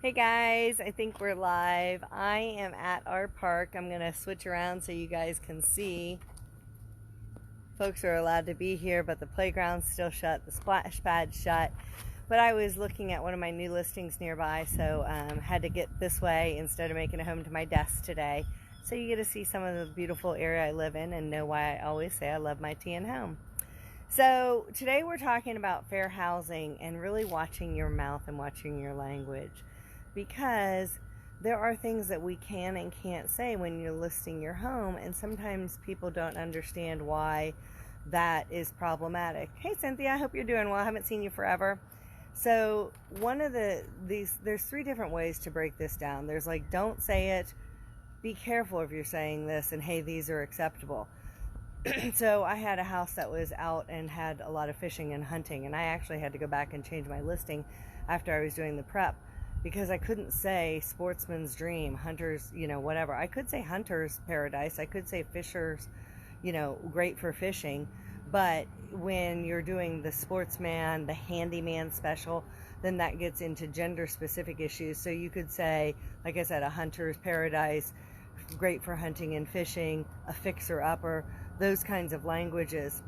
Hey guys, I think we're live. I am at our park. I'm going to switch around so you guys can see. Folks are allowed to be here, but the playground's still shut, the splash pad's shut. But I was looking at one of my new listings nearby, so had to get this way instead of making it home to my desk today. So you get to see some of the beautiful area I live in and know why I always say I love my TN home. So today we're talking about fair housing and really watching your mouth and watching your language, because there are things that we can and can't say when you're listing your home, and sometimes people don't understand why that is problematic. Hey Cynthia, I hope you're doing well. I haven't seen you forever. So one of there's three different ways to break this down. There's like, don't say it, be careful if you're saying this, and hey, these are acceptable. So I had a house that was out and had a lot of fishing and hunting, and I actually had to go back and change my listing after I was doing the prep, because I couldn't say sportsman's dream, hunter's, whatever. I could say hunter's paradise, I could say fisher's, great for fishing, but when you're doing the sportsman, the handyman special, then that gets into gender specific issues. So you could say, like I said, a hunter's paradise, great for hunting and fishing, a fixer-upper, those kinds of languages.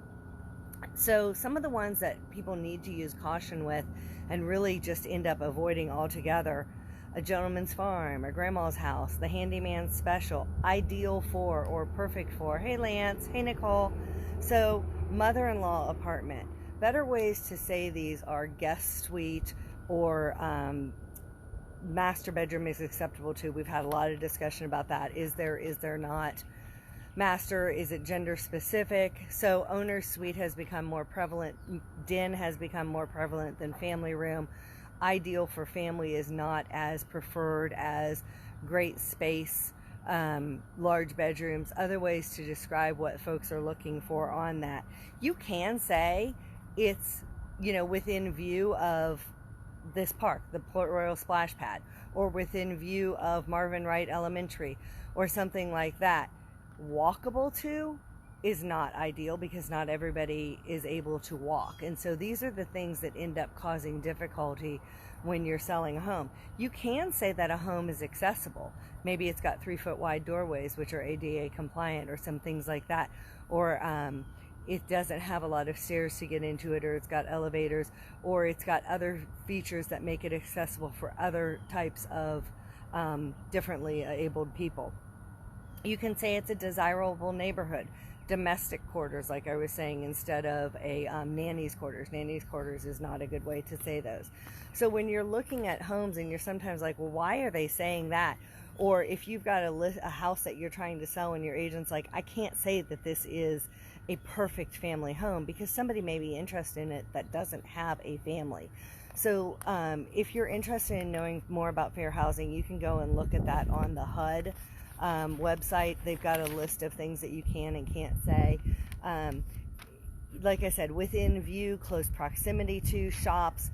So some of the ones that people need to use caution with and really just end up avoiding altogether: a gentleman's farm, or grandma's house, the handyman's special, ideal for or perfect for. Hey Lance, hey Nicole. So mother-in-law apartment. Better ways to say these are guest suite, or master bedroom is acceptable too. We've had a lot of discussion about that. Is there not? Master, is it gender specific? So owner's suite has become more prevalent. Den has become more prevalent than family room. Ideal for family is not as preferred as great space, large bedrooms, other ways to describe what folks are looking for on that. You can say it's, within view of this park, the Port Royal Splash Pad, or within view of Marvin Wright Elementary, or something like that. Walkable to is not ideal, because not everybody is able to walk, and so these are the things that end up causing difficulty when you're selling a home. You can say that a home is accessible. Maybe it's got 3-foot wide doorways, which are ADA compliant, or some things like that, or it doesn't have a lot of stairs to get into it, or it's got elevators, or it's got other features that make it accessible for other types of differently abled people. You can say it's a desirable neighborhood. Domestic quarters, like I was saying, instead of a nanny's quarters. Nanny's quarters is not a good way to say those. So when you're looking at homes and you're sometimes like, well, why are they saying that? Or if you've got a house that you're trying to sell and your agent's like, I can't say that this is a perfect family home, because somebody may be interested in it that doesn't have a family. So if you're interested in knowing more about fair housing, you can go and look at that on the HUD website. They've got a list of things that you can and can't say. Like I said, within view, close proximity to shops,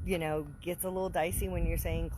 gets a little dicey when you're saying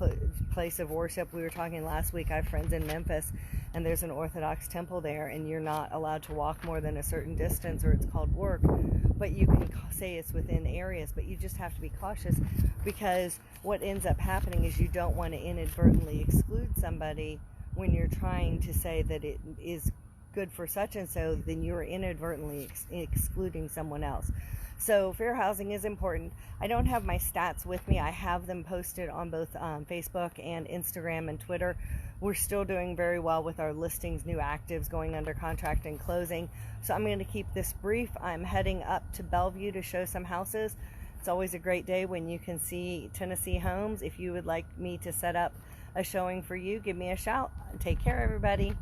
place of worship. We were talking last week, I have friends in Memphis, and there's an Orthodox temple there, and you're not allowed to walk more than a certain distance, or it's called work. But you can say it's within areas, but you just have to be cautious, because what ends up happening is you don't want to inadvertently exclude somebody when you're trying to say that it is good for such and so, then you're inadvertently excluding someone else. So fair housing is important. I don't have my stats with me. I have them posted on both Facebook and Instagram and Twitter. We're still doing very well with our listings, new actives, going under contract and closing. So I'm going to keep this brief. I'm heading up to Bellevue to show some houses. It's always a great day when you can see Tennessee homes. If you would like me to set up a showing for you, give me a shout. Take care, everybody.